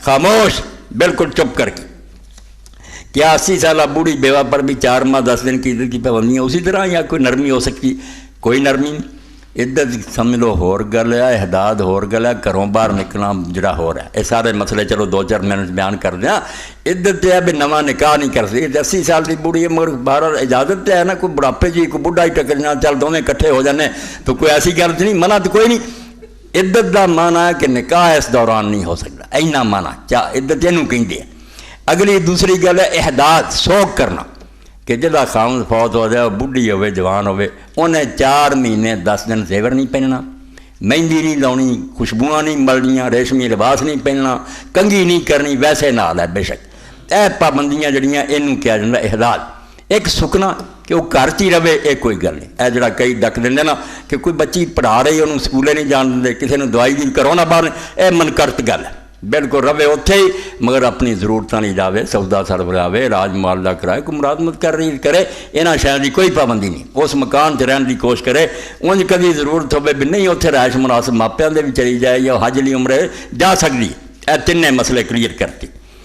خاموش بالکل چپ کر کے. کیا 80 سالہ بوڑھی بیوہ پر بھی 4 ماہ 10 دن کی عدت کی پابندیاں اسی طرح یا کوئی نرمی ہو سکتی؟ کوئی نرمی نہیں. عدت سمجھ لو ہور گل ہے، احداد ہور گل ہے، گھروں باہر نکلنا جڑا ہو رہا ہے. یہ سارے مسئلے چلو 2-4 منٹ بیان کر دیا. عدت ہے بھی نواں نکاح نہیں کر سکتی. 80 سال کی بوڑھی ہے مگر بہرحال اجازت ہے نا. کوئی بڑھاپے جی کوئی بڑھا ہی ٹکر جانا، چل دونوں کٹھے ہو جانے تو کوئی ایسی گل نہیں، منع تو کوئی نہیں. عدت کا معنی ہے کہ نکاح اس دوران نہیں ہو سکتا، اینا معنی عدت یہ کہتے ہیں. اگلی دوسری گل ہے احداد، سوگ کرنا کہ جہاں خامد فوت ہو جائے بڑھی ہوئے جوان ہوئے انہیں 4 مہینے 10 دن زیور نہیں پہننا، مہندی نہیں لاؤنی، خوشبوئیں نہیں ملنیاں، ریشمی لباس نہیں پہننا، کنگھی نہیں کرنی. ویسے نال ہے بے شک اے پابندیاں جڑیاں یہ کیا جاتا احداد. ایک سکنا کہ وہ گھر چ ہی رہے یہ کوئی گل نہیں. اے جڑا کئی ڈک دیں نا کہ کوئی بچی پڑھا رہی انہوں سکولے نہیں جان دیں، کسی نے دوائی دی کرونا باہر، اے منکرت گل ہے. بالکل رہے اتھے ہی مگر اپنی ضرورتیں نہیں جاوے، سودا سربراہے راج مال دا کرائے کوئی مرادمت کر رہی کرے. یہاں شہر کی کوئی پابندی نہیں. اس مکان 'چ رہن کی کوشش کرے. انج کبھی ضرورت ہوے بھی نہیں اتنے رہائش مناسب ماپیاں دے بھی چلی جائے یا حج لی عمرے جا سکتی. اے 3 مسئلے کلیئر کرتے.